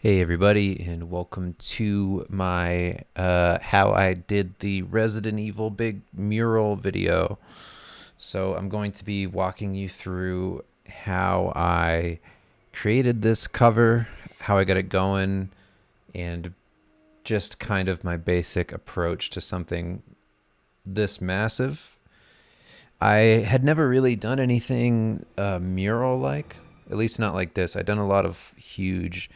Hey everybody, and welcome to my how I did the Resident Evil big mural video. So I'm going to be walking you through how I created this cover, how I got it going, and just kind of my basic approach to something this massive. I had never really done anything mural like, at least not like this. I'd done a lot of huge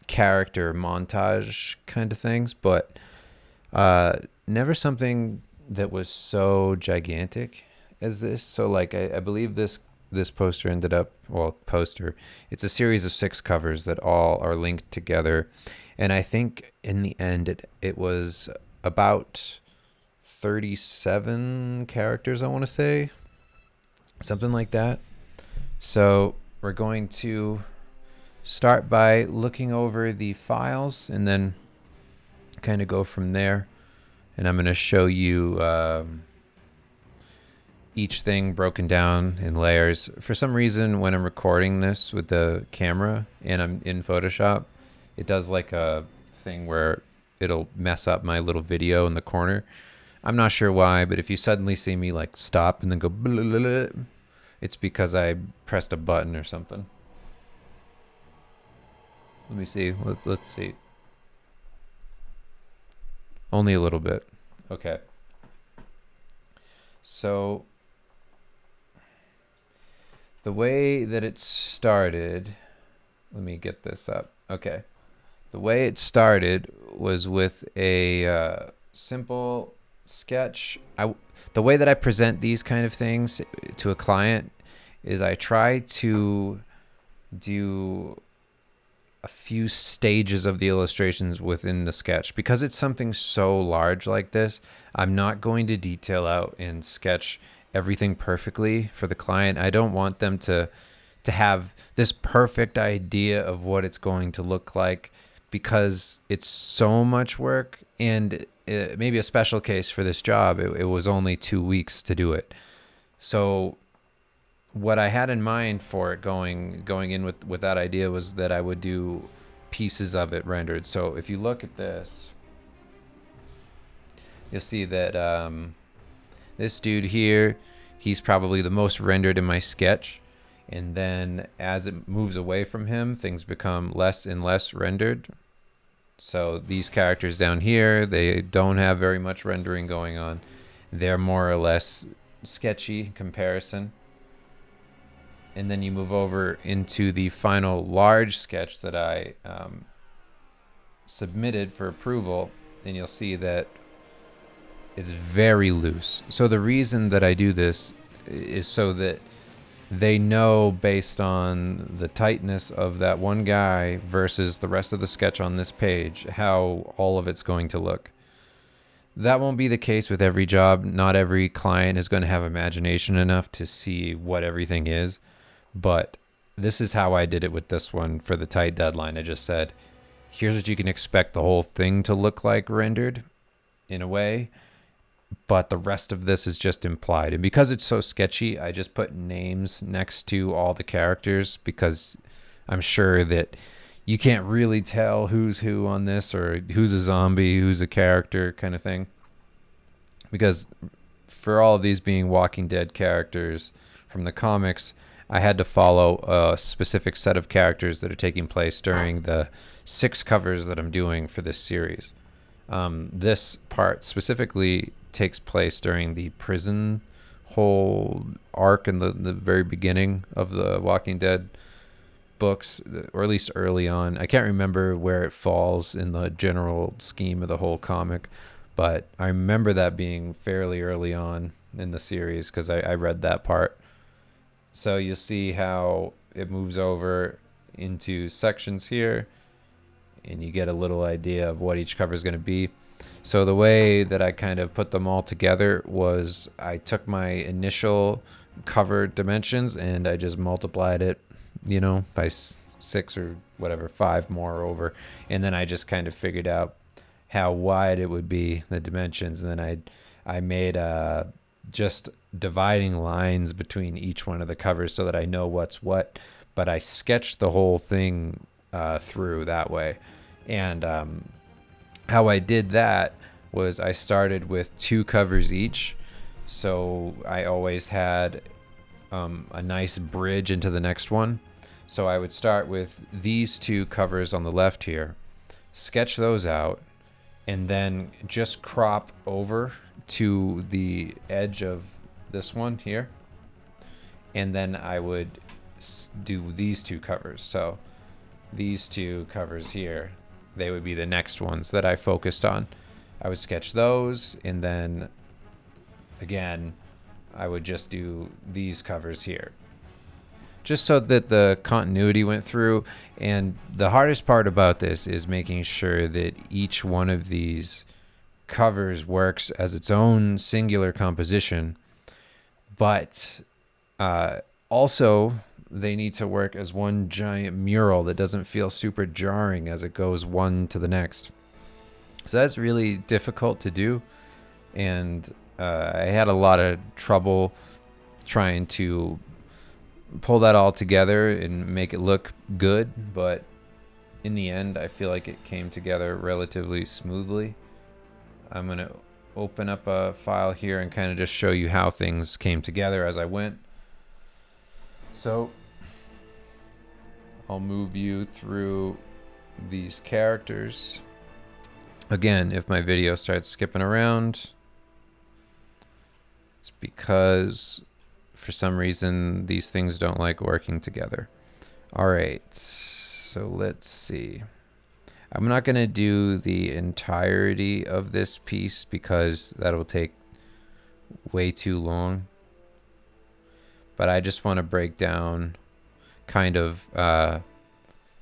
character montage kind of things, but uh, never something that was so gigantic as this. So like I believe this poster ended up, well, poster, it's a series of 6 covers that all are linked together, and I think in the end it was about 37 characters, I want to say, something like that. So we're going to start by looking over the files and then kind of go from there. And I'm going to show you each thing broken down in layers. For some reason, when I'm recording this with the camera and I'm in Photoshop, it does like a thing where it'll mess up my little video in the corner. I'm not sure why, but if you suddenly see me like stop and then go blah, blah, blah, it's because I pressed a button or something. Let me see. Let's see. Only a little bit. Okay. So the way that it started, let me get this up. Okay. The way it started was with a simple sketch. The way that I present these kind of things to a client is I try to do a few stages of the illustrations within the sketch. Because it's something so large like this, I'm not going to detail out and sketch everything perfectly for the client. I don't want them to have this perfect idea of what it's going to look like, because it's so much work, and maybe a special case for this job, it was only 2 weeks to do it. So what I had in mind for it going in with that idea was that I would do pieces of it rendered. So if you look at this, you'll see that this dude here, he's probably the most rendered in my sketch. And then as it moves away from him, things become less and less rendered. So these characters down here, they don't have very much rendering going on. They're more or less sketchy in comparison. And then you move over into the final large sketch that I submitted for approval, and you'll see that it's very loose. So the reason that I do this is so that they know, based on the tightness of that one guy versus the rest of the sketch on this page, how all of it's going to look. That won't be the case with every job. Not every client is going to have imagination enough to see what everything is. But this is how I did it with this one for the tight deadline. I just said, here's what you can expect the whole thing to look like rendered in a way, but the rest of this is just implied. And because it's so sketchy, I just put names next to all the characters, because I'm sure that you can't really tell who's who on this, or who's a zombie, who's a character kind of thing. Because for all of these being Walking Dead characters from the comics, I had to follow a specific set of characters that are taking place during the 6 covers that I'm doing for this series. This part specifically takes place during the prison whole arc in the very beginning of the Walking Dead books, or at least early on. I can't remember where it falls in the general scheme of the whole comic, but I remember that being fairly early on in the series because I read that part. So you'll see how it moves over into sections here, and you get a little idea of what each cover is going to be. So the way that I kind of put them all together was I took my initial cover dimensions and I just multiplied it, by 6 or whatever, 5 more over. And then I just kind of figured out how wide it would be, the dimensions. And then I made just dividing lines between each one of the covers so that I know what's what. But I sketched the whole thing through that way. And how I did that was I started with 2 covers each. So I always had a nice bridge into the next one. So I would start with these 2 covers on the left here, sketch those out, and then just crop over to the edge of this one here. And then I would do these 2 covers. So these 2 covers here, they would be the next ones that I focused on. I would sketch those, and then again, I would just do these covers here, just so that the continuity went through. And the hardest part about this is making sure that each one of these covers works as its own singular composition, but also they need to work as one giant mural that doesn't feel super jarring as it goes one to the next. So that's really difficult to do, and I had a lot of trouble trying to pull that all together and make it look good, but in the end, I feel like it came together relatively smoothly. I'm going to open up a file here and kind of just show you how things came together as I went. So I'll move you through these characters. Again, if my video starts skipping around, it's because for some reason these things don't like working together. All right, so let's see. I'm not going to do the entirety of this piece because that'll take way too long. But I just want to break down kind of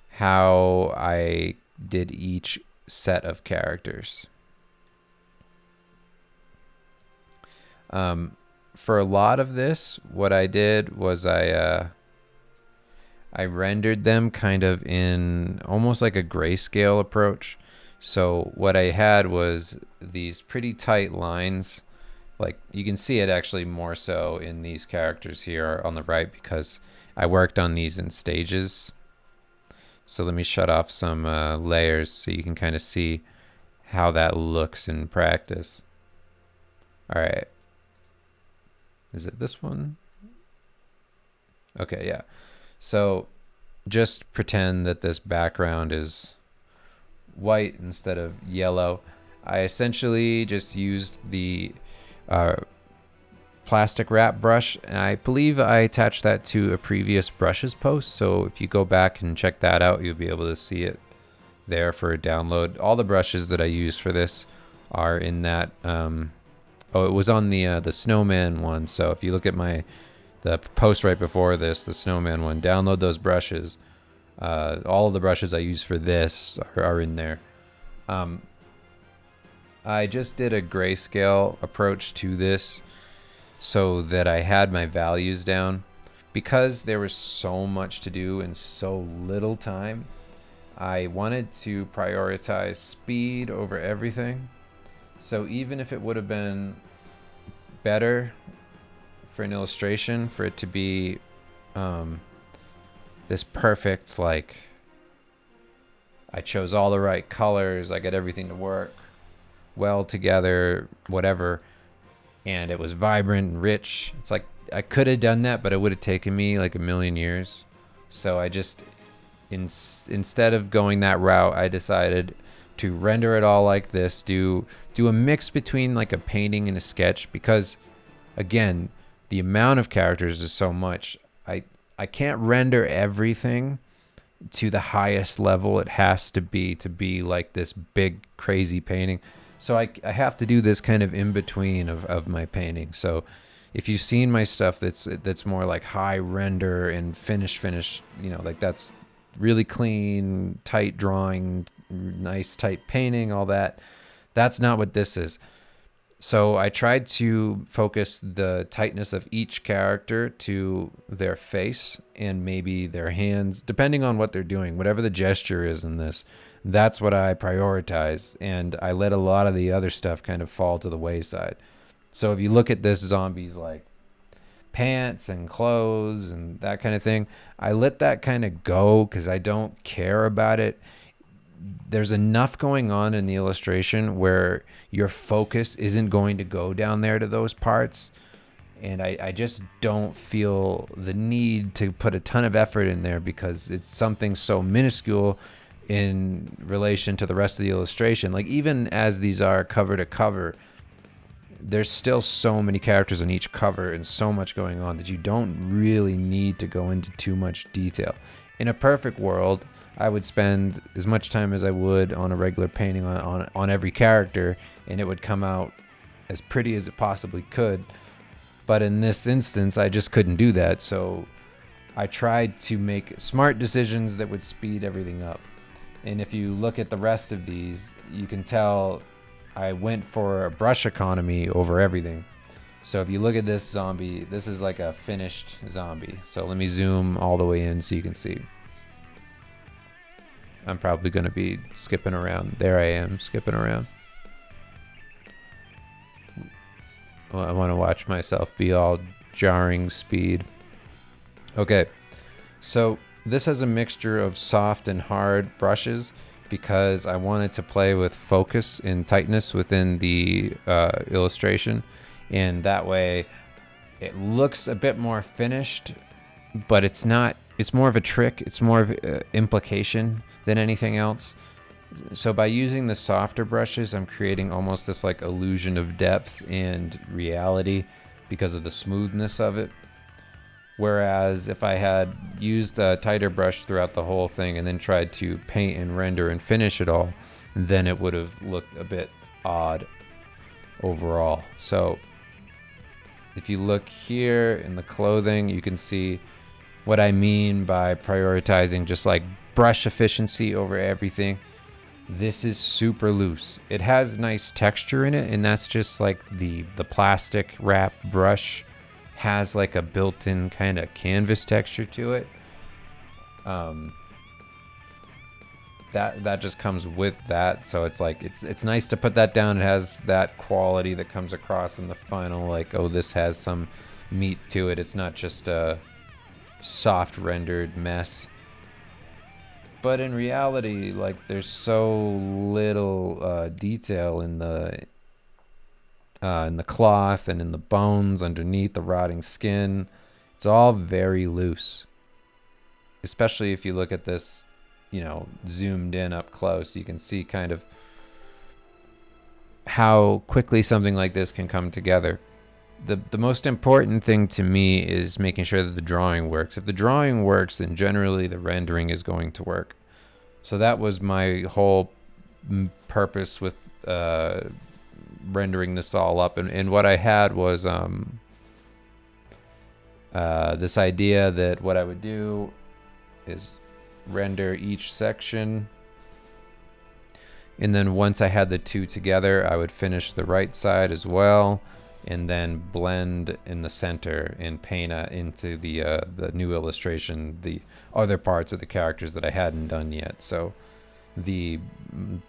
how I did each set of characters. For a lot of this, what I did was I rendered them kind of in almost like a grayscale approach. So what I had was these pretty tight lines. Like you can see it actually more so in these characters here on the right because I worked on these in stages. So let me shut off some layers so you can kind of see how that looks in practice. All right. Is it this one? Okay, yeah. So just pretend that this background is white instead of yellow. I essentially just used the plastic wrap brush. And I believe I attached that to a previous brushes post. So if you go back and check that out, you'll be able to see it there for a download. All the brushes that I use for this are in that. It was on the snowman one. So if you look at the post right before this, the snowman one, download those brushes. All of the brushes I use for this are in there. I just did a grayscale approach to this so that I had my values down. Because there was so much to do in so little time, I wanted to prioritize speed over everything. So even if it would have been better for an illustration for it to be this perfect, like I chose all the right colors, I got everything to work well together, whatever, and it was vibrant and rich. It's like I could have done that, but it would have taken me like a million years. So I just instead of going that route, I decided to render it all like this, do a mix between like a painting and a sketch, because again, the amount of characters is so much. I can't render everything to the highest level it has to be like this big crazy painting. So I have to do this kind of in between of my painting. So if you've seen my stuff that's more like high render and finish, you know, like that's really clean, tight drawing, nice tight painting, all that. That's not what this is. So I tried to focus the tightness of each character to their face and maybe their hands, depending on what they're doing, whatever the gesture is in this. That's what I prioritize, and I let a lot of the other stuff kind of fall to the wayside. So if you look at this zombie's like pants and clothes and that kind of thing. I let that kind of go because I don't care about it. There's enough going on in the illustration where your focus isn't going to go down there to those parts. And I just don't feel the need to put a ton of effort in there because it's something so minuscule in relation to the rest of the illustration. Like, even as these are cover to cover, there's still so many characters on each cover and so much going on that you don't really need to go into too much detail. In a perfect world, I would spend as much time as I would on a regular painting on every character, and it would come out as pretty as it possibly could. But in this instance, I just couldn't do that. So I tried to make smart decisions that would speed everything up. And if you look at the rest of these, you can tell I went for a brush economy over everything. So if you look at this zombie, this is like a finished zombie. So let me zoom all the way in so you can see. I'm probably going to be skipping around. There I am, skipping around. Well, I want to watch myself be all jarring speed. Okay, so this has a mixture of soft and hard brushes because I wanted to play with focus and tightness within the illustration, and that way it looks a bit more finished, but it's not. It's more of a trick. It's more of implication than anything else. So by using the softer brushes, I'm creating almost this like illusion of depth and reality because of the smoothness of it. Whereas if I had used a tighter brush throughout the whole thing and then tried to paint and render and finish it all, then it would have looked a bit odd overall. So if you look here in the clothing, you can see what I mean by prioritizing just like brush efficiency over everything. This is super loose. It has nice texture in it, and that's just like the plastic wrap brush has like a built-in kind of canvas texture to it. That just comes with that, so it's like it's nice to put that down. It has that quality that comes across in the final, like, oh, this has some meat to it. It's not just a soft rendered mess. But in reality, like, there's so little detail in the cloth and in the bones underneath the rotting skin. It's all very loose. Especially if you look at this, zoomed in up close, you can see kind of how quickly something like this can come together. The most important thing to me is making sure that the drawing works. If the drawing works, then generally the rendering is going to work. So that was my whole purpose with rendering this all up. And what I had was this idea that what I would do is render each section. And then once I had the two together, I would finish the right side as well, and then blend in the center and paint into the new illustration the other parts of the characters that I hadn't done yet. So the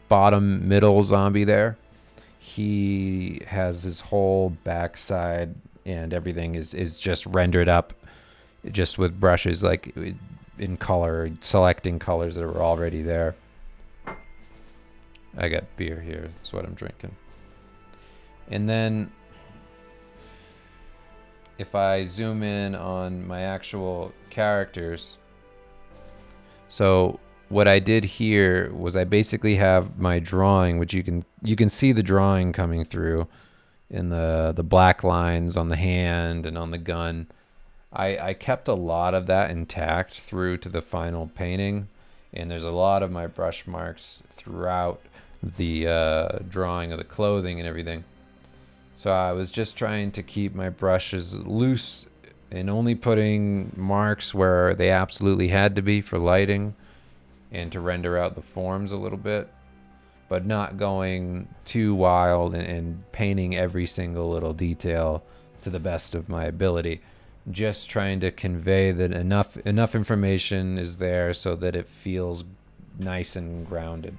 bottom middle zombie there, he has his whole backside and everything is just rendered up just with brushes, like in color, selecting colors that are already there. I got beer here. That's what I'm drinking. And then if I zoom in on my actual characters, so what I did here was I basically have my drawing, which you can see the drawing coming through in the black lines on the hand and on the gun. I kept a lot of that intact through to the final painting, and there's a lot of my brush marks throughout the drawing of the clothing and everything. So I was just trying to keep my brushes loose and only putting marks where they absolutely had to be for lighting and to render out the forms a little bit, but not going too wild and painting every single little detail to the best of my ability. Just trying to convey that enough information is there so that it feels nice and grounded.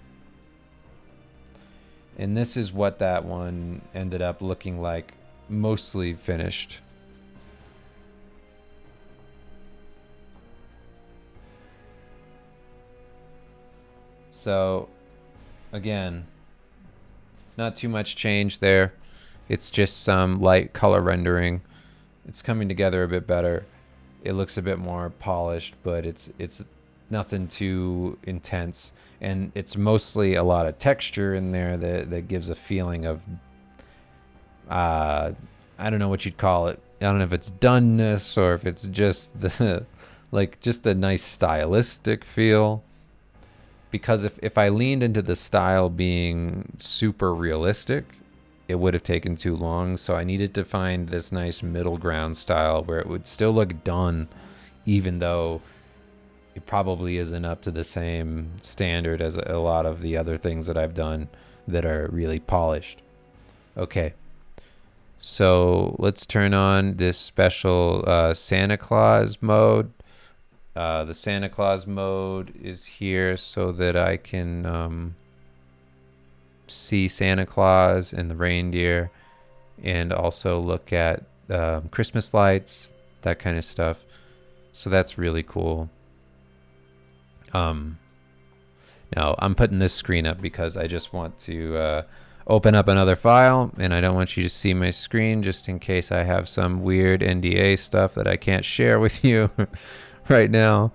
And this is what that one ended up looking like, mostly finished. So again, not too much change there. It's just some light color rendering. It's coming together a bit better. It looks a bit more polished, but it's nothing too intense, and it's mostly a lot of texture in there that gives a feeling of I don't know what you'd call it. I don't know if it's doneness or if it's just the like just a nice stylistic feel. Because if I leaned into the style being super realistic, it would have taken too long. So I needed to find this nice middle ground style where it would still look done, even though it probably isn't up to the same standard as a lot of the other things that I've done that are really polished. Okay, so let's turn on this special Santa Claus mode. The Santa Claus mode is here so that I can see Santa Claus and the reindeer, and also look at Christmas lights, that kind of stuff. So that's really cool. Now I'm putting this screen up because I just want to open up another file, and I don't want you to see my screen just in case I have some weird NDA stuff that I can't share with you right now.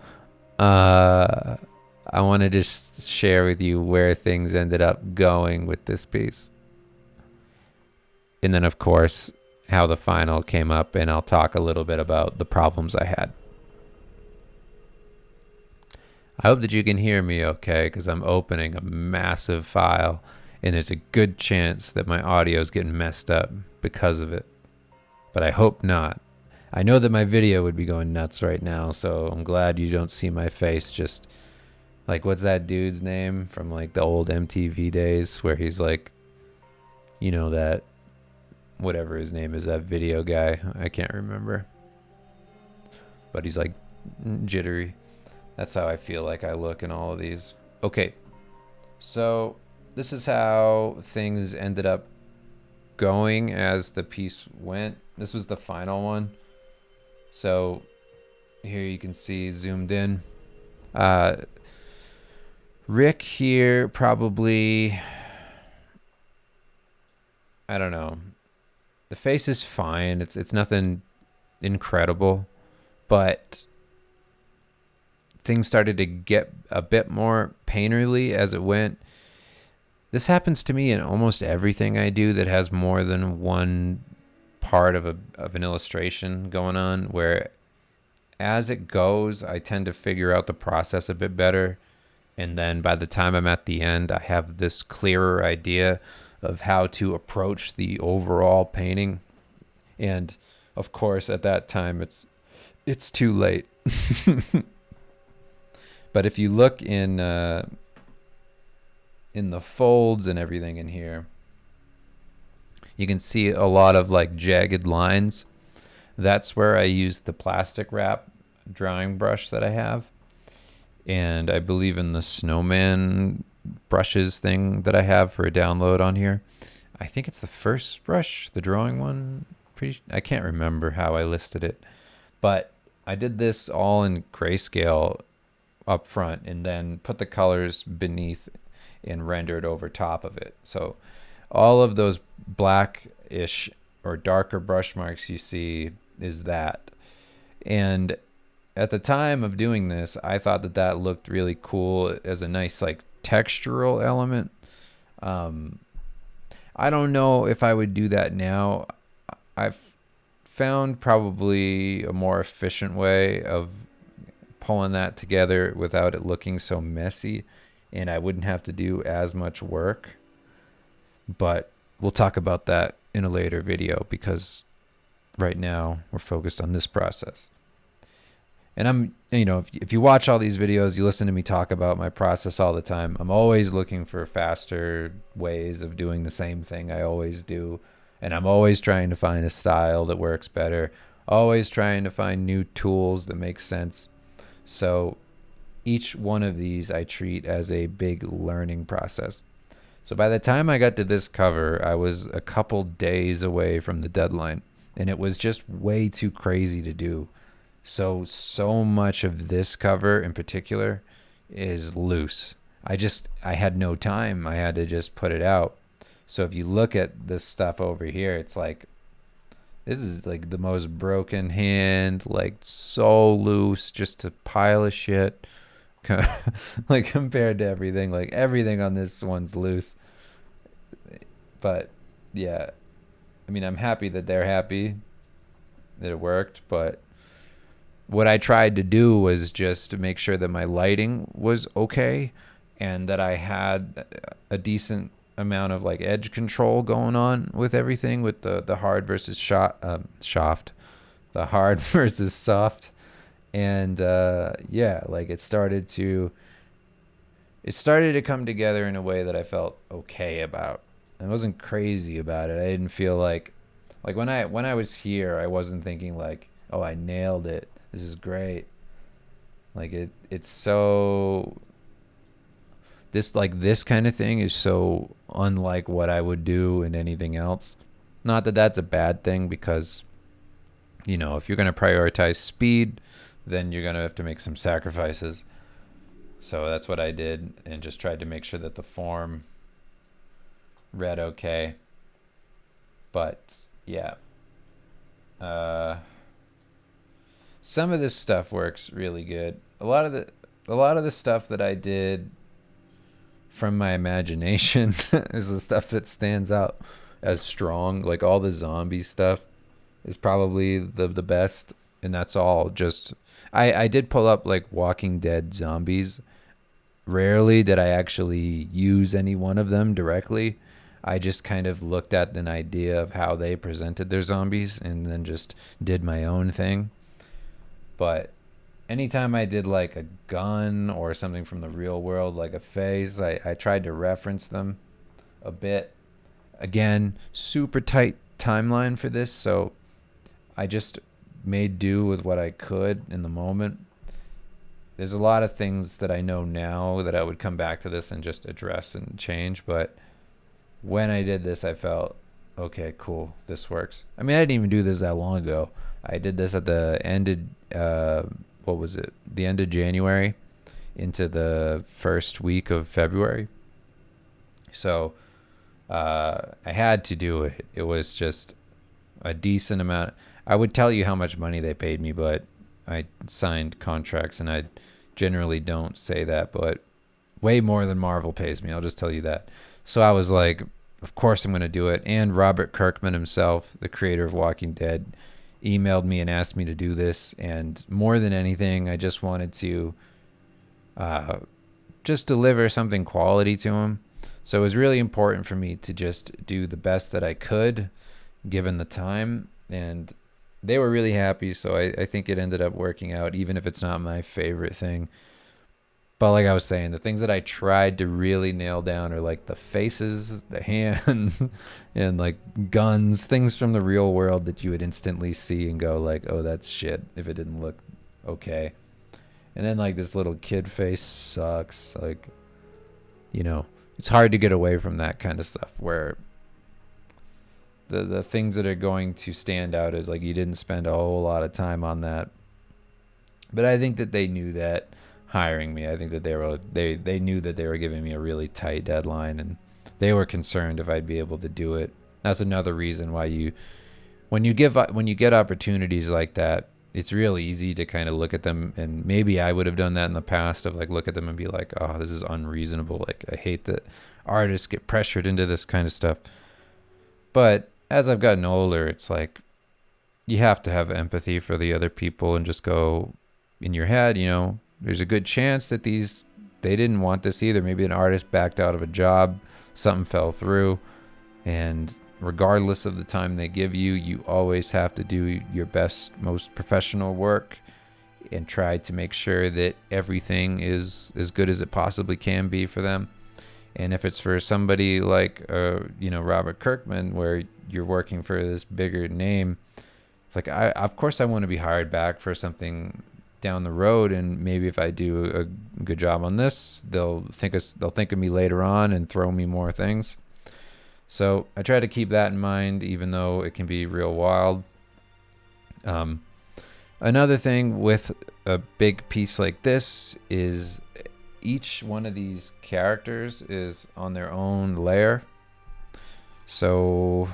I want to just share with you where things ended up going with this piece. And then, of course, how the final came up, and I'll talk a little bit about the problems I had. I hope that you can hear me okay, because I'm opening a massive file, and there's a good chance that my audio is getting messed up because of it. But I hope not. I know that my video would be going nuts right now, so I'm glad you don't see my face just like, what's that dude's name from like the old MTV days where he's like, you know, that whatever his name is, that video guy, I can't remember, but he's like jittery. That's how I feel like I look in all of these. Okay, so this is how things ended up going as the piece went. This was the final one. So here you can see zoomed in. Rick here probably, I don't know. The face is fine. It's nothing incredible, but things started to get a bit more painterly as it went. This happens to me in almost everything I do that has more than one part of an illustration going on, where as it goes, I tend to figure out the process a bit better. And then by the time I'm at the end, I have this clearer idea of how to approach the overall painting. And of course, at that time, it's too late. But if you look in the folds and everything in here, you can see a lot of like jagged lines. That's where I used the plastic wrap drawing brush that I have. And I believe in the snowman brushes thing that I have for a download on here. I think it's the first brush, the drawing one. I can't remember how I listed it. But I did this all in grayscale up front and then put the colors beneath and rendered over top of it. So all of those blackish or darker brush marks you see is that. And at the time of doing this, I thought that looked really cool as a nice like textural element. I don't know if I would do that now. I've found probably a more efficient way of pulling that together without it looking so messy, and I wouldn't have to do as much work. But we'll talk about that in a later video, because right now we're focused on this process. And I'm, if you watch all these videos, you listen to me talk about my process all the time. I'm always looking for faster ways of doing the same thing I always do. And I'm always trying to find a style that works better. Always trying to find new tools that make sense. So each one of these I treat as a big learning process. So by the time I got to this cover, I was a couple days away from the deadline. And it was just way too crazy to do. So much of this cover in particular is loose. I had no time. I had to just put it out. So if you look at this stuff over here, it's like, this is like the most broken hand, like so loose, just a pile of shit. Like compared to everything, like everything on this one's loose. But yeah, I mean, I'm happy that they're happy that it worked, but what I tried to do was just to make sure that my lighting was okay and that I had a decent amount of like edge control going on with everything, with the hard versus soft, the hard versus soft. And yeah, like it started to come together in a way that I felt okay about. I wasn't crazy about it. I didn't feel like when I was here, I wasn't thinking like, oh, I nailed it. This is great. Like it's so this kind of thing is so unlike what I would do in anything else. Not that that's a bad thing, because if you're going to prioritize speed, then you're going to have to make some sacrifices. So that's what I did, and just tried to make sure that the form read okay. But yeah, some of this stuff works really good. A lot of the stuff that I did from my imagination is the stuff that stands out as strong. Like all the zombie stuff is probably the best, and that's all just I did pull up like Walking Dead zombies. Rarely did I actually use any one of them directly. I just kind of looked at an idea of how they presented their zombies and then just did my own thing. But anytime I did like a gun or something from the real world, like a face, I tried to reference them a bit. Again, super tight timeline for this, so I just made do with what I could in the moment. There's a lot of things that I know now that I would come back to this and just address and change, but when I did this, I felt, okay, cool, this works. I mean, I didn't even do this that long ago. I did this at the end of, what was it? The end of January into the first week of February. So I had to do it. It was just a decent amount. I would tell you how much money they paid me, but I signed contracts, and I generally don't say that, but way more than Marvel pays me. I'll just tell you that. So I was like, of course I'm going to do it. And Robert Kirkman himself, the creator of Walking Dead, emailed me and asked me to do this. And more than anything, I just wanted to just deliver something quality to him. So it was really important for me to just do the best that I could given the time. And they were really happy, so I think it ended up working out, even if it's not my favorite thing. But like I was saying, the things that I tried to really nail down are like the faces, the hands, and like guns, things from the real world that you would instantly see and go like, oh, that's shit if it didn't look okay. And then like this little kid face sucks. Like, it's hard to get away from that kind of stuff where the things that are going to stand out is like you didn't spend a whole lot of time on that. But I think that they knew that hiring me. I think that they knew that they were giving me a really tight deadline, and they were concerned if I'd be able to do it. That's another reason why when you get opportunities like that, it's really easy to kind of look at them, and maybe I would have done that in the past, of like look at them and be like, oh, this is unreasonable. Like I hate that artists get pressured into this kind of stuff. But as I've gotten older, it's like you have to have empathy for the other people and just go in your head, there's a good chance that they didn't want this either. Maybe an artist backed out of a job, something fell through, and regardless of the time they give you, you always have to do your best, most professional work and try to make sure that everything is as good as it possibly can be for them. And if it's for somebody like, Robert Kirkman, where you're working for this bigger name, it's like, of course I want to be hired back for something down the road. And maybe if I do a good job on this, they'll think of me later on and throw me more things. So I try to keep that in mind, even though it can be real wild. Another thing with a big piece like this is each one of these characters is on their own layer. So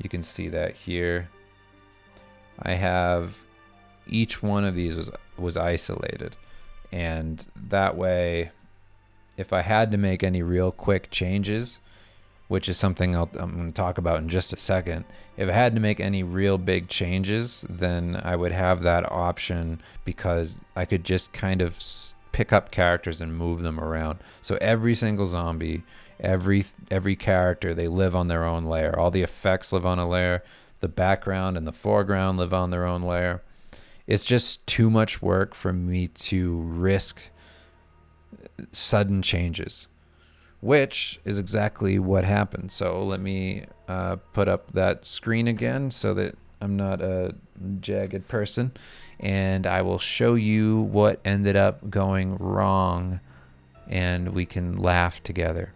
you can see that here. I have each one of these was isolated, and that way, if I had to make any real quick changes, which is something I'm going to talk about in just a second, if I had to make any real big changes, then I would have that option, because I could just kind of pick up characters and move them around. So every single zombie, every character, they live on their own layer. All the effects live on a layer. The background and the foreground live on their own layer. It's just too much work for me to risk sudden changes, which is exactly what happened. So let me put up that screen again so that I'm not a jagged person, and I will show you what ended up going wrong, and we can laugh together,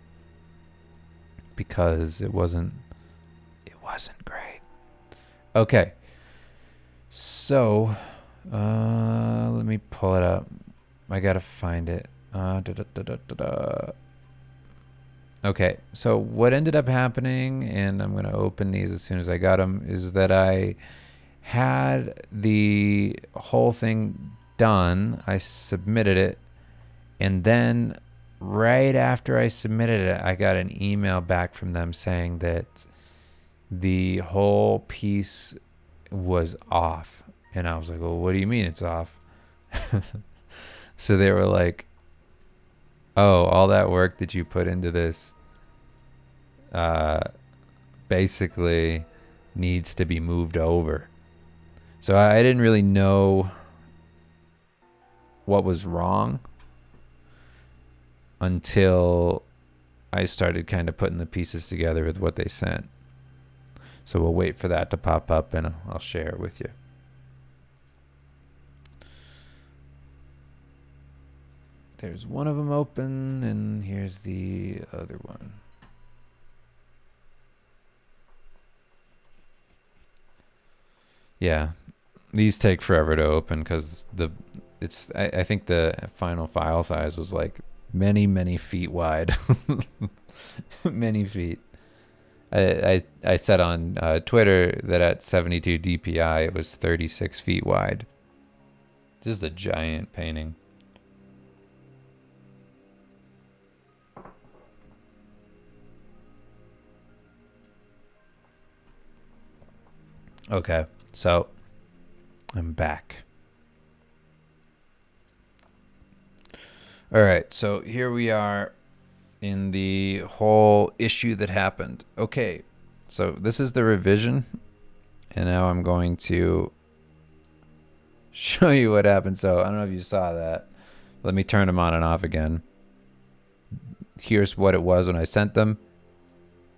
because it wasn't great. Okay, so let me pull it up. I gotta find it. Okay, so what ended up happening, and I'm going to open these as soon as I got them, is that I had the whole thing done. I submitted it, and then right after I submitted it, I got an email back from them saying that the whole piece was off. And I was like, well, what do you mean it's off? So they were like, oh, all that work that you put into this basically needs to be moved over. So I didn't really know what was wrong until I started kind of putting the pieces together with what they sent. So we'll wait for that to pop up, and I'll share it with you. There's one of them open, and here's the other one. Yeah, these take forever to open because I think the final file size was like many feet wide. Many feet. I said on Twitter that at 72 DPI it was 36 feet wide. Just a giant painting. Okay, so I'm back. All right, so here we are in the whole issue that happened. Okay, so this is the revision, and now I'm going to show you what happened. So I don't know if you saw that. Let me turn them on and off again. Here's what it was when I sent them.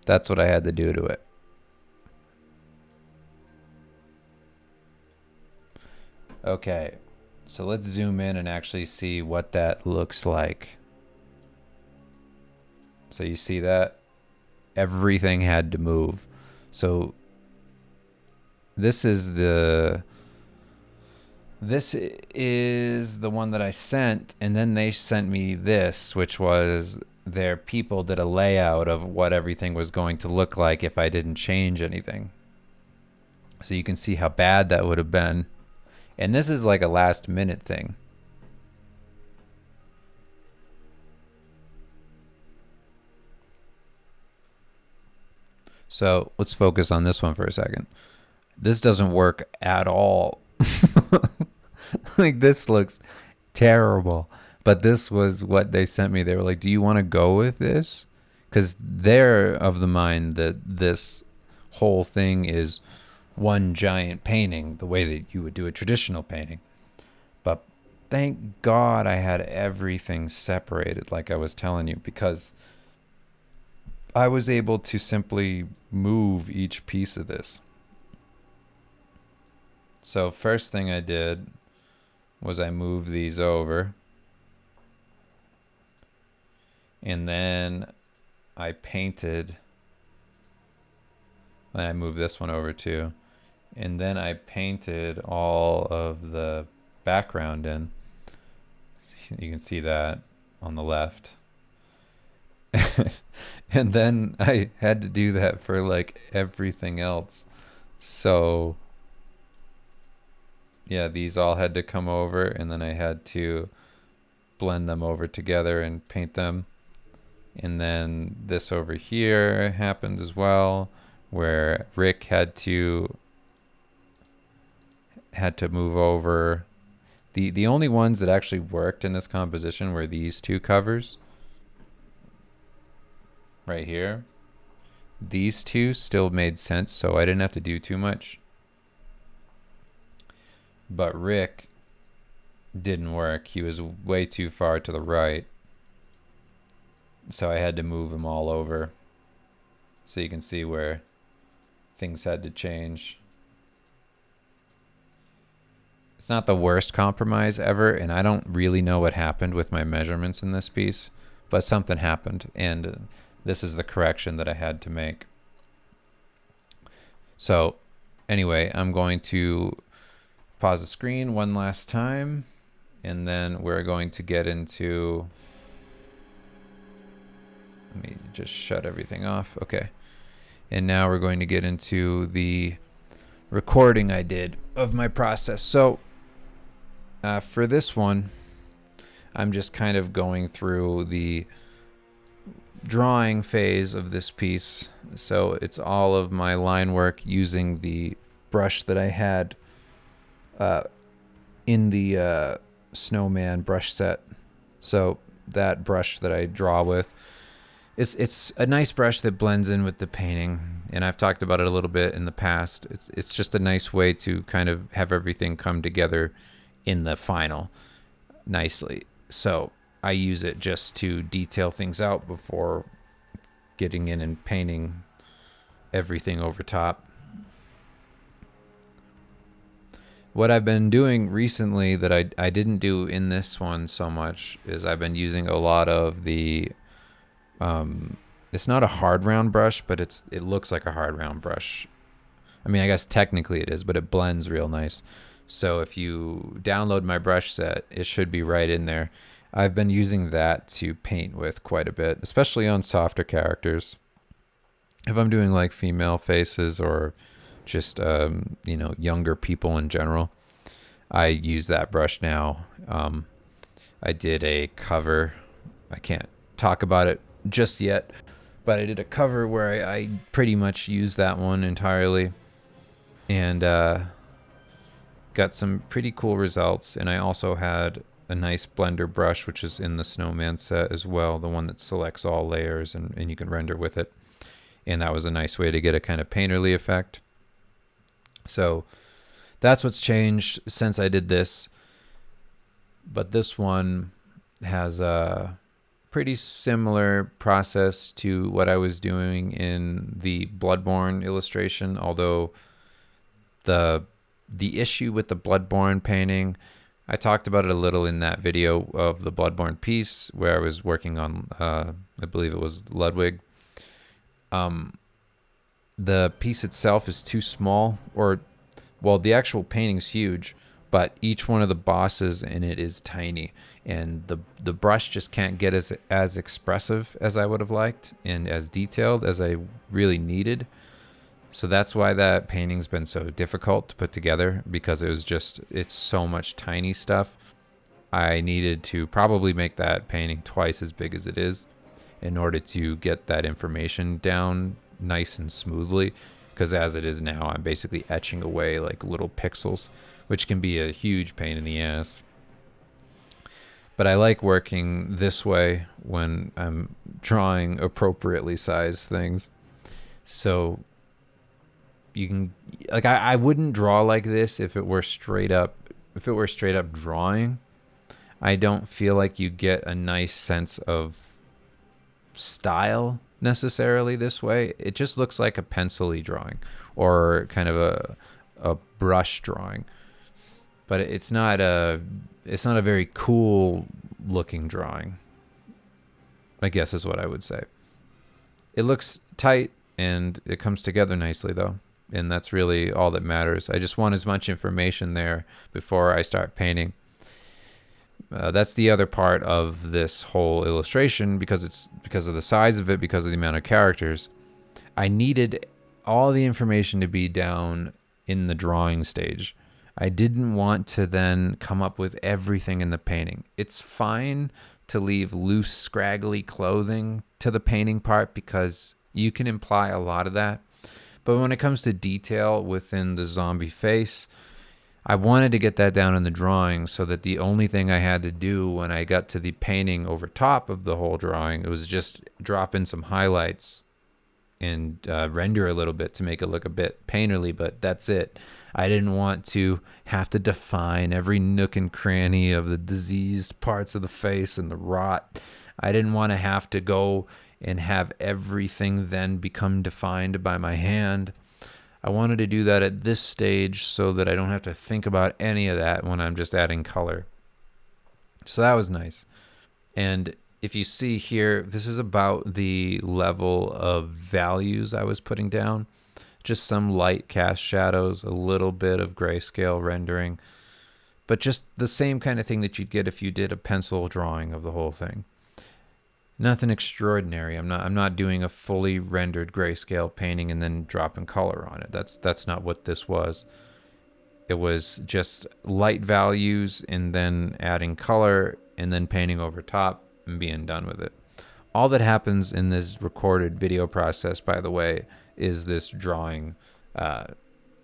That's what I had to do to it. Okay, so let's zoom in and actually see what that looks like. So you see that? Everything had to move. So this is the one that I sent, and then they sent me this, which was their people did a layout of what everything was going to look like if I didn't change anything. So you can see how bad that would have been. And this is like a last minute thing. So let's focus on this one for a second. This doesn't work at all. Like, this looks terrible. But this was what they sent me. They were like, do you want to go with this? Because they're of the mind that this whole thing is one giant painting, the way that you would do a traditional painting. But thank God I had everything separated, like I was telling you, because I was able to simply move each piece of this. So first thing I did was I moved these over, and then I painted, and I moved this one over too, and then I painted all of the background in. You can see that on the left. And then I had to do that for like everything else. So yeah, these all had to come over, and then I had to blend them over together and paint them. And then this over here happened as well, where Rick had to move over. The only ones that actually worked in this composition were these two covers right here. These two still made sense, so I didn't have to do too much. But Rick didn't work. He was way too far to the right. So I had to move him all over. So you can see where things had to change. It's not the worst compromise ever, and I don't really know what happened with my measurements in this piece, but something happened, and this is the correction that I had to make. So anyway, I'm going to pause the screen one last time, and then we're going to get into... Let me just shut everything off. Okay. And now we're going to get into the recording I did of my process. So for this one, I'm just kind of going through the drawing phase of this piece. So it's all of my line work using the brush that I had in the snowman brush set. So that brush that I draw with, it's a nice brush that blends in with the painting, and I've talked about it a little bit in the past. It's just a nice way to kind of have everything come together in the final nicely. So I use it just to detail things out before getting in and painting everything over top. What I've been doing recently that I didn't do in this one so much is I've been using a lot of the it's not a hard round brush, but it looks like a hard round brush. I mean, I guess technically it is, but it blends real nice. So if you download my brush set, it should be right in there. I've been using that to paint with quite a bit, especially on softer characters. If I'm doing like female faces or just younger people in general, I use that brush now. I did a cover. I can't talk about it just yet, but I did a cover where I pretty much used that one entirely, and got some pretty cool results. And I also had a nice blender brush, which is in the snowman set as well, the one that selects all layers and you can render with it. And that was a nice way to get a kind of painterly effect. So that's what's changed since I did this. But this one has a pretty similar process to what I was doing in the Bloodborne illustration, although the issue with the Bloodborne painting, I talked about it a little in that video of the Bloodborne piece where I was working on, I believe it was Ludwig. The piece itself is too small, the actual painting's huge, but each one of the bosses in it is tiny, and the brush just can't get as expressive as I would have liked and as detailed as I really needed. So that's why that painting's been so difficult to put together, because it's so much tiny stuff. I needed to probably make that painting twice as big as it is in order to get that information down nice and smoothly, because as it is now, I'm basically etching away like little pixels, which can be a huge pain in the ass. But I like working this way when I'm drawing appropriately sized things. So you can, like, I wouldn't draw like this if it were straight up drawing. I don't feel like you get a nice sense of style necessarily this way. It just looks like a pencil-y drawing or kind of a brush drawing, but it's not a very cool looking drawing, I guess is what I would say. It looks tight and it comes together nicely though, and that's really all that matters. I just want as much information there before I start painting. That's the other part of this whole illustration, because of the size of it, because of the amount of characters. I needed all the information to be down in the drawing stage. I didn't want to then come up with everything in the painting. It's fine to leave loose, scraggly clothing to the painting part because you can imply a lot of that. But when it comes to detail within the zombie face, I wanted to get that down in the drawing so that the only thing I had to do when I got to the painting over top of the whole drawing, it was just drop in some highlights and render a little bit to make it look a bit painterly, but that's it. I didn't want to have to define every nook and cranny of the diseased parts of the face and the rot. I didn't want to have to go and have everything then become defined by my hand. I wanted to do that at this stage so that I don't have to think about any of that when I'm just adding color. So that was nice. And if you see here, this is about the level of values I was putting down. Just some light cast shadows, a little bit of grayscale rendering, but just the same kind of thing that you'd get if you did a pencil drawing of the whole thing. Nothing extraordinary. I'm not doing a fully rendered grayscale painting and then dropping color on it. That's not what this was. It was just light values and then adding color and then painting over top and being done with it. All that happens in this recorded video process, by the way, is this drawing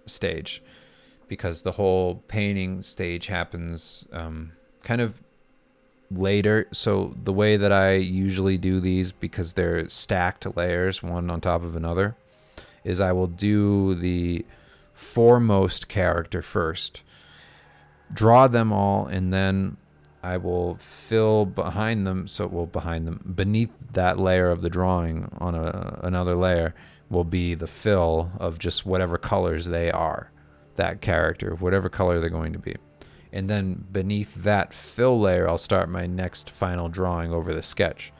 stage, because the whole painting stage happens kind of later. So the way that I usually do these, because they're stacked layers one on top of another, is I will do the foremost character first, draw them all, and then I will fill behind them. Beneath that layer of the drawing on another layer will be the fill of just whatever colors they are, that character, whatever color they're going to be. And then beneath that fill layer, I'll start my next final drawing over the sketch.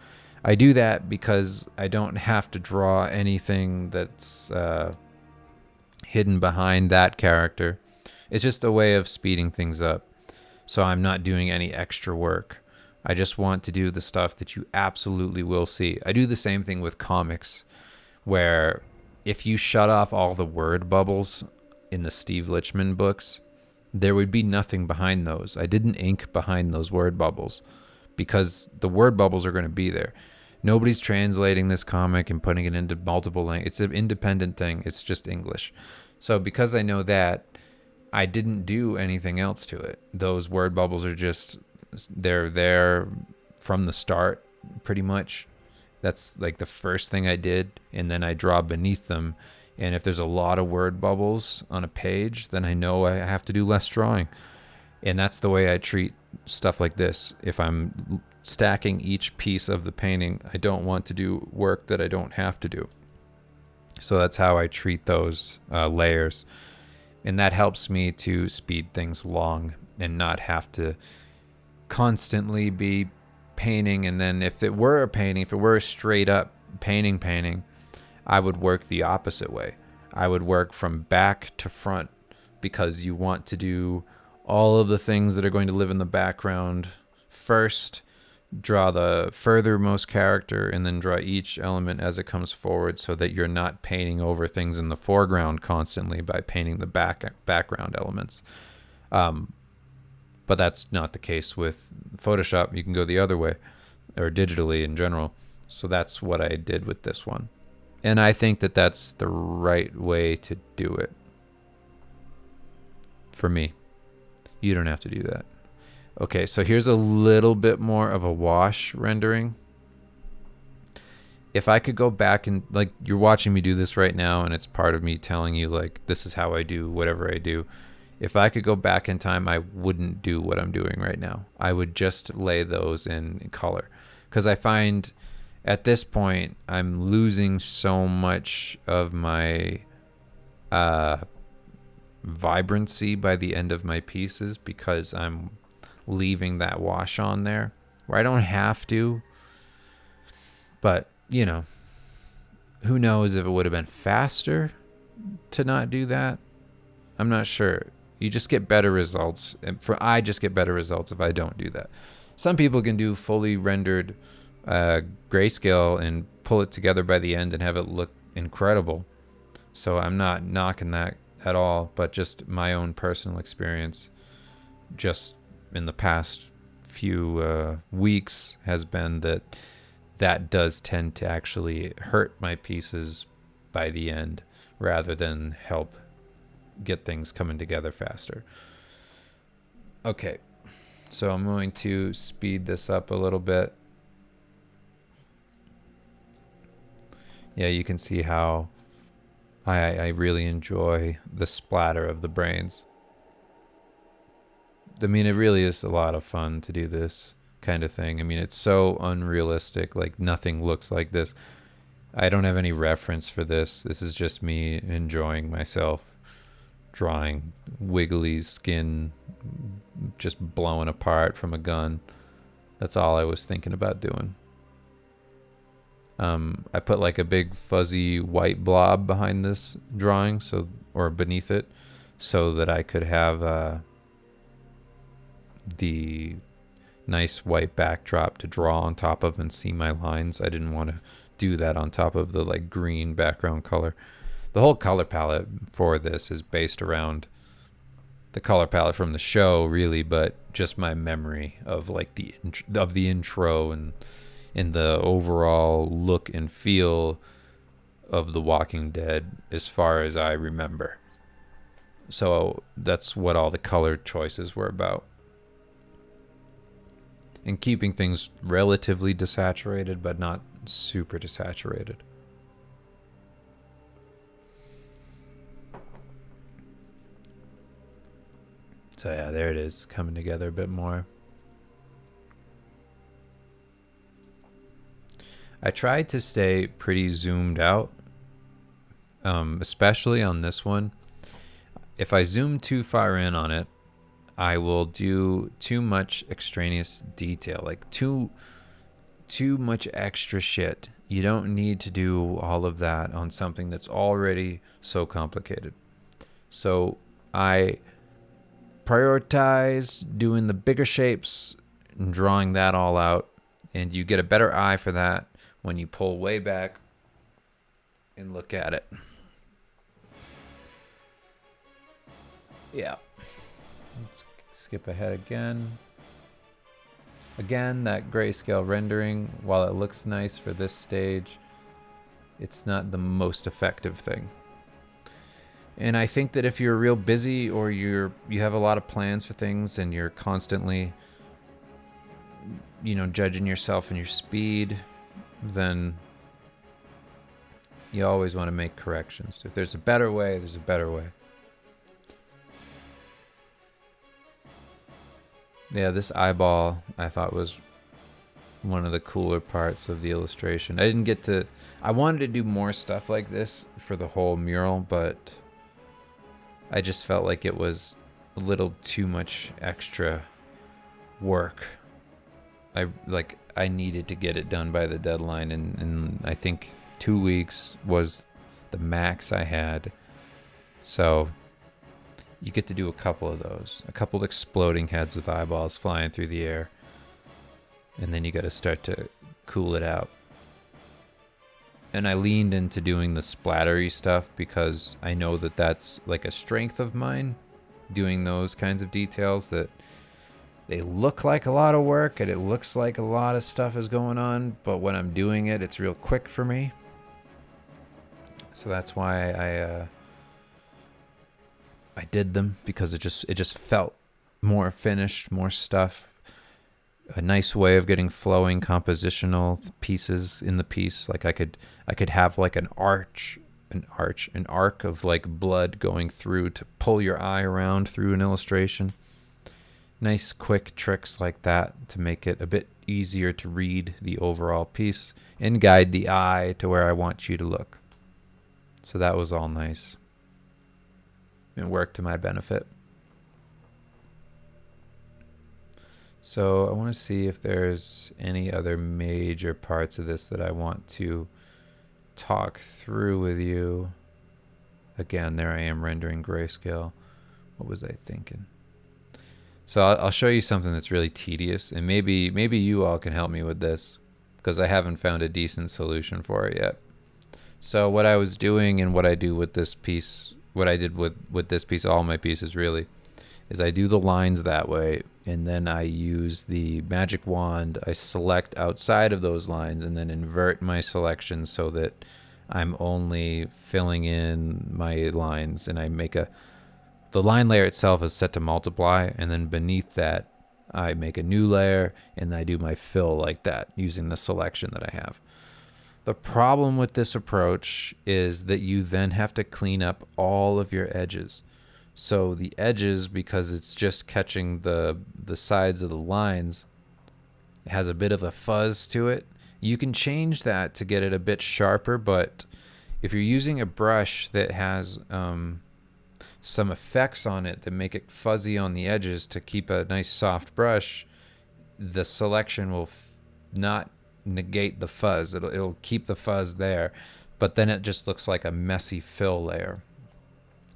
I do that because I don't have to draw anything that's hidden behind that character. It's just a way of speeding things up. So I'm not doing any extra work. I just want to do the stuff that you absolutely will see. I do the same thing with comics, where if you shut off all the word bubbles in the Steve Lichtman books, there would be nothing behind those. I didn't ink behind those word bubbles because the word bubbles are going to be there. Nobody's translating this comic and putting it into multiple languages. It's an independent thing. It's just English. So because I know that, I didn't do anything else to it. Those word bubbles are just, they're there from the start, pretty much. That's like the first thing I did. And then I draw beneath them. And if there's a lot of word bubbles on a page, then I know I have to do less drawing. And that's the way I treat stuff like this. If I'm stacking each piece of the painting, I don't want to do work that I don't have to do. So that's how I treat those layers. And that helps me to speed things along and not have to constantly be painting. And then if it were a painting, if it were a straight up painting, I would work the opposite way. I would work from back to front, because you want to do all of the things that are going to live in the background first, draw the furthermost character, and then draw each element as it comes forward, so that you're not painting over things in the foreground constantly by painting the background elements. But that's not the case with Photoshop. You can go the other way, or digitally in general. So that's what I did with this one. And I think that that's the right way to do it. For me. You don't have to do that. Okay, so here's a little bit more of a wash rendering. If I could go back and, like, you're watching me do this right now, and it's part of me telling you, like, this is how I do whatever I do. If I could go back in time, I wouldn't do what I'm doing right now. I would just lay those in color. Because I find at this point, I'm losing so much of my vibrancy by the end of my pieces, because I'm leaving that wash on there where I don't have to. But, you know, who knows if it would have been faster to not do that? I'm not sure. You just get better results. And I just get better results if I don't do that. Some people can do fully rendered grayscale and pull it together by the end and have it look incredible. So I'm not knocking that at all, but just my own personal experience just in the past few weeks has been that does tend to actually hurt my pieces by the end rather than help get things coming together faster. Okay, so I'm going to speed this up a little bit. Yeah, you can see how I really enjoy the splatter of the brains. I mean, it really is a lot of fun to do this kind of thing. I mean, it's so unrealistic. Like, nothing looks like this. I don't have any reference for this. This is just me enjoying myself drawing wiggly skin just blowing apart from a gun. That's all I was thinking about doing. I put like a big fuzzy white blob behind this drawing, or beneath it, so that I could have the nice white backdrop to draw on top of and see my lines. I didn't want to do that on top of the like green background color. The whole color palette for this is based around the color palette from the show, really, but just my memory of like the intro and the overall look and feel of The Walking Dead as far as I remember. So that's what all the color choices were about. And keeping things relatively desaturated, but not super desaturated. So yeah, there it is, coming together a bit more. I tried to stay pretty zoomed out, especially on this one. If I zoom too far in on it, I will do too much extraneous detail, like too much extra shit. You don't need to do all of that on something that's already so complicated. So I prioritize doing the bigger shapes and drawing that all out, and you get a better eye for that when you pull way back and look at it. Yeah. Let's skip ahead again. Again, that grayscale rendering, while it looks nice for this stage, it's not the most effective thing. And I think that if you're real busy or you have a lot of plans for things and you're constantly, judging yourself and your speed, then you always want to make corrections. If there's a better way, there's a better way. Yeah, this eyeball I thought was one of the cooler parts of the illustration. I wanted to do more stuff like this for the whole mural, but I just felt like it was a little too much extra work. I needed to get it done by the deadline, and I think 2 weeks was the max I had. So you get to do a couple of those. A couple of exploding heads with eyeballs flying through the air. And then you got to start to cool it out. And I leaned into doing the splattery stuff because I know that that's like a strength of mine, doing those kinds of details that they look like a lot of work and it looks like a lot of stuff is going on, but when I'm doing it, it's real quick for me. So that's why I did them, because it just felt more finished, more stuff. A nice way of getting flowing compositional pieces in the piece. Like I could have like an arc of like blood going through to pull your eye around through an illustration. Nice quick tricks like that to make it a bit easier to read the overall piece and guide the eye to where I want you to look. So that was all nice. It worked to my benefit. So I want to see if there's any other major parts of this that I want to talk through with you. Again, there I am rendering grayscale. What was I thinking? So I'll show you something that's really tedious, and maybe you all can help me with this, because I haven't found a decent solution for it yet. So what I was doing and what I do with this piece, what I did with this piece, all my pieces really, is I do the lines that way, and then I use the magic wand. I select outside of those lines and then invert my selection so that I'm only filling in my lines, and I make the line layer itself is set to multiply, and then beneath that I make a new layer and I do my fill like that using the selection that I have. The problem with this approach is that you then have to clean up all of your edges. So the edges, because it's just catching the sides of the lines, it has a bit of a fuzz to it. You can change that to get it a bit sharper, but if you're using a brush that has some effects on it that make it fuzzy on the edges to keep a nice soft brush, the selection will not negate the fuzz. It'll keep the fuzz there, but then it just looks like a messy fill layer.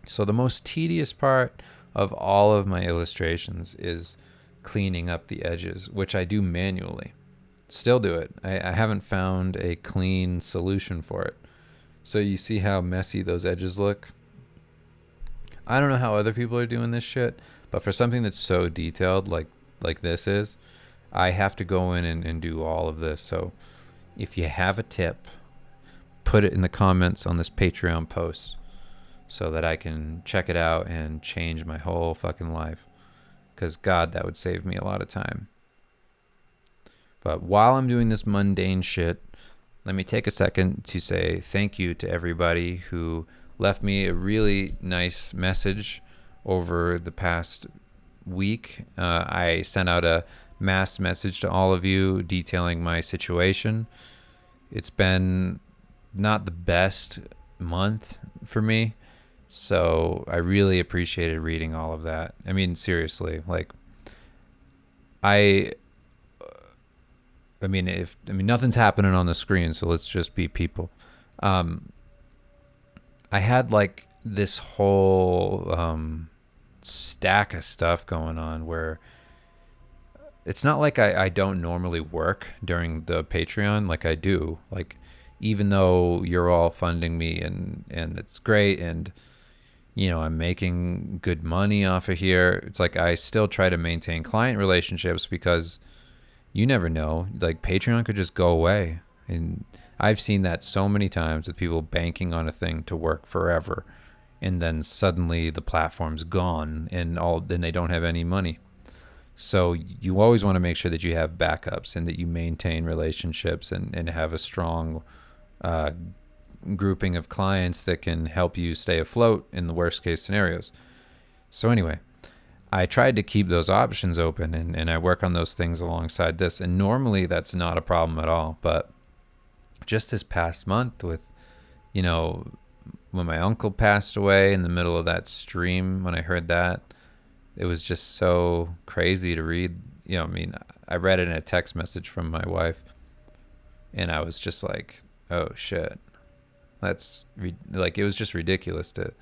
So the most tedious part of all of my illustrations is cleaning up the edges, which I do manually. Still do it. I haven't found a clean solution for it. So you see how messy those edges look? I don't know how other people are doing this shit, but for something that's so detailed like this is, I have to go in and do all of this. So if you have a tip, put it in the comments on this Patreon post so that I can check it out and change my whole fucking life. Because God, that would save me a lot of time. But while I'm doing this mundane shit, let me take a second to say thank you to everybody who left me a really nice message over the past week. I sent out a mass message to all of you detailing my situation. It's been not the best month for me, so I really appreciated reading all of that. I mean, seriously, like I mean, nothing's happening on the screen, so let's just be people. I had like this whole stack of stuff going on where it's not like I don't normally work during the Patreon, like I do. Like, even though you're all funding me and it's great, and you know, I'm making good money off of here, it's like I still try to maintain client relationships, because you never know, like Patreon could just go away. And I've seen that so many times with people banking on a thing to work forever, and then suddenly the platform's gone and then they don't have any money. So you always want to make sure that you have backups and that you maintain relationships and have a strong grouping of clients that can help you stay afloat in the worst case scenarios. So anyway, I tried to keep those options open, and I work on those things alongside this. And normally that's not a problem at all. But just this past month with, you know, when my uncle passed away in the middle of that stream, when I heard that, it was just so crazy to read. You know, I mean, I read it in a text message from my wife, and I was just like, oh shit. That's like, it was just ridiculous to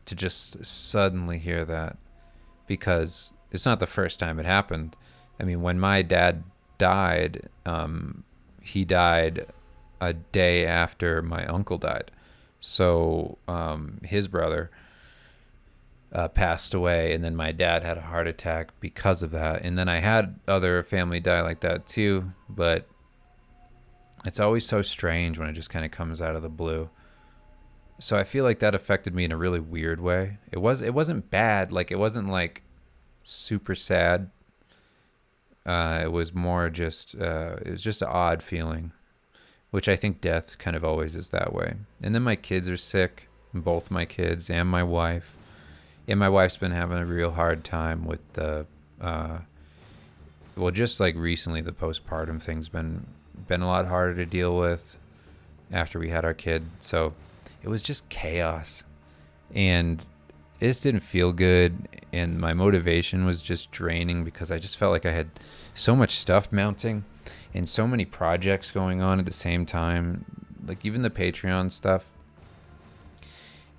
just suddenly hear that, because it's not the first time it happened. I mean, when my dad died, he died a day after my uncle died. So his brother passed away, and then my dad had a heart attack because of that. And then I had other family die like that too, but it's always so strange when it just kind of comes out of the blue. So I feel like that affected me in a really weird way. It wasn't bad, like it wasn't like super sad. It was more just it was just an odd feeling, which I think death kind of always is that way. And then my kids are sick, both my kids and my wife. And my wife's been having a real hard time with the well, just like recently, the postpartum thing's been a lot harder to deal with after we had our kid. So it was just chaos, and it just didn't feel good, and my motivation was just draining, because I just felt like I had so much stuff mounting and so many projects going on at the same time. Like even the Patreon stuff,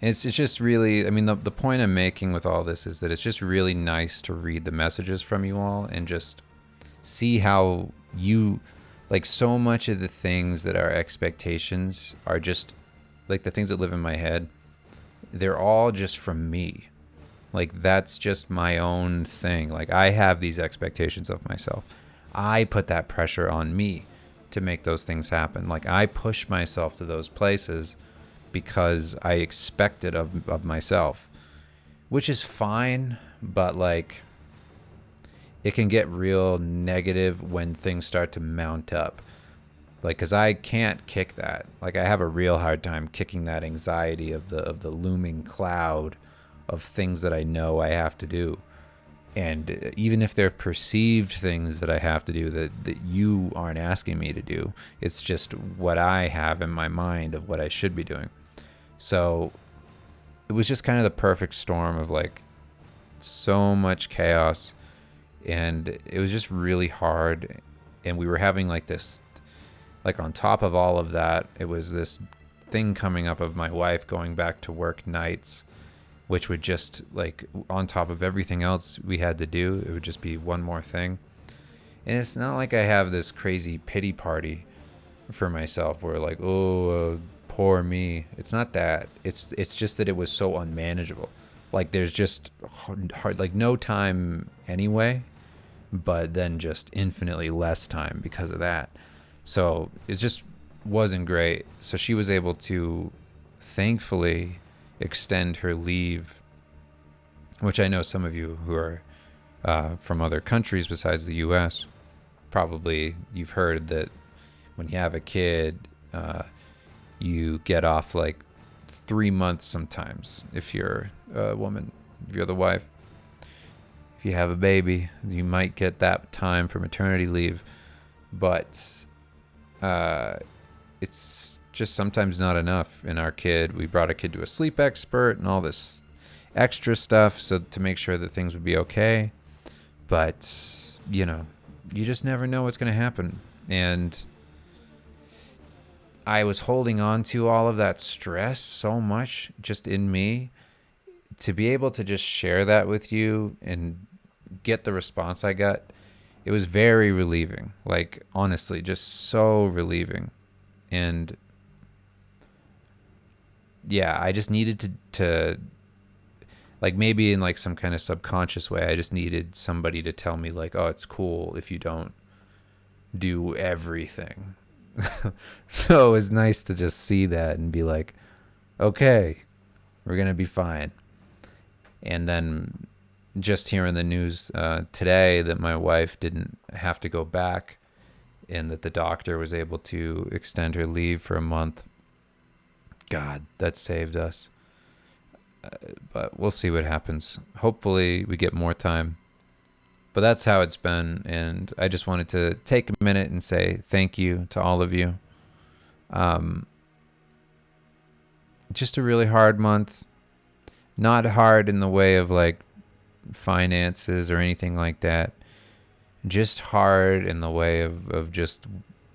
And it's just really, I mean, the point I'm making with all this is that it's just really nice to read the messages from you all and just see how you, like, so much of the things that are expectations are just like the things that live in my head. They're all just from me. Like, that's just my own thing. Like, I have these expectations of myself. I put that pressure on me to make those things happen. Like, I push myself to those places because I expect it of myself, which is fine, but like, it can get real negative when things start to mount up. Like, cause I can't kick that. Like, I have a real hard time kicking that anxiety of the looming cloud of things that I know I have to do. And even if they're perceived things that I have to do that you aren't asking me to do, it's just what I have in my mind of what I should be doing. So it was just kind of the perfect storm of like so much chaos, and it was just really hard. And we were having like this, like on top of all of that, it was this thing coming up of my wife going back to work nights, which would just like on top of everything else we had to do, it would just be one more thing. And it's not like I have this crazy pity party for myself where like, oh, poor me. It's not that. It's just that it was so unmanageable. Like, there's just hard, like no time anyway, but then just infinitely less time because of that. So it just wasn't great. So she was able to thankfully extend her leave, which I know some of you who are from other countries besides the U.S., probably you've heard that when you have a kid, you get off like 3 months sometimes if you're a woman, if you're the wife. If you have a baby, you might get that time for maternity leave, but it's just sometimes not enough. In our kid, we brought a kid to a sleep expert and all this extra stuff so to make sure that things would be okay. But, you know, you just never know what's going to happen. And I was holding on to all of that stress so much just in me. To be able to just share that with you and get the response I got, it was very relieving. Like, honestly, just so relieving. And yeah, I just needed to like, maybe in like some kind of subconscious way, I just needed somebody to tell me like, oh, it's cool if you don't do everything. So it was nice to just see that and be like, okay, we're going to be fine. And then just hearing the news today that my wife didn't have to go back and that the doctor was able to extend her leave for a month. God, that saved us. But we'll see what happens. Hopefully we get more time. But that's how it's been. And I just wanted to take a minute and say thank you to all of you. Just a really hard month. Not hard in the way of like finances or anything like that. Just hard in the way of just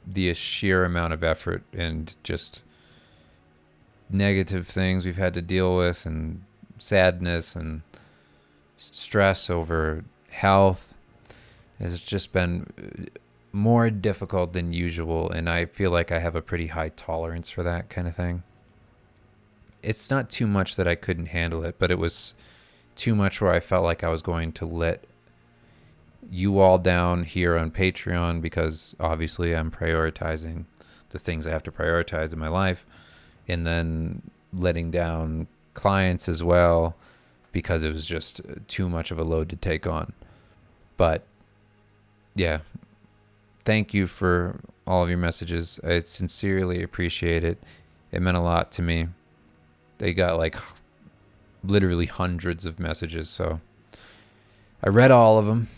the sheer amount of effort and just negative things we've had to deal with, and sadness and stress over health. It's just been more difficult than usual, and I feel like I have a pretty high tolerance for that kind of thing. It's not too much that I couldn't handle it, but it was too much where I felt like I was going to let you all down here on Patreon, because obviously I'm prioritizing the things I have to prioritize in my life, and then letting down clients as well because it was just too much of a load to take on. But yeah, thank you for all of your messages. I sincerely appreciate it. It meant a lot to me. They got like literally hundreds of messages, so I read all of them.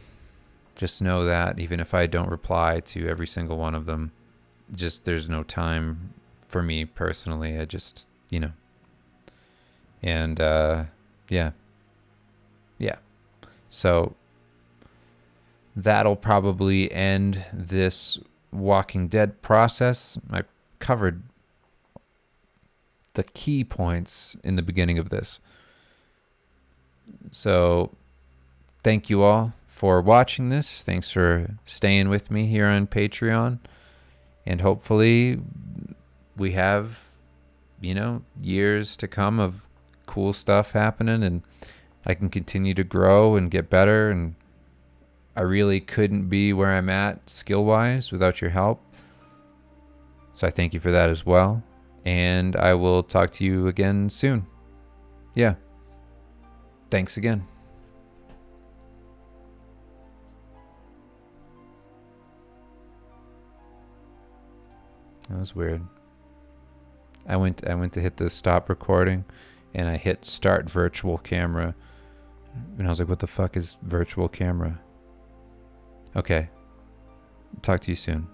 Just know that even if I don't reply to every single one of them, just there's no time for me personally. I just, and yeah. So that'll probably end this Walking Dead process. I covered the key points in the beginning of this. So thank you all for watching this. Thanks for staying with me here on Patreon. And hopefully we have, years to come of cool stuff happening, and I can continue to grow and get better. And I really couldn't be where I'm at skill-wise without your help. So I thank you for that as well. And I will talk to you again soon. Yeah. Thanks again. That was weird. I went to hit the stop recording, and I hit start virtual camera, and I was like, what the fuck is virtual camera? Okay. Talk to you soon.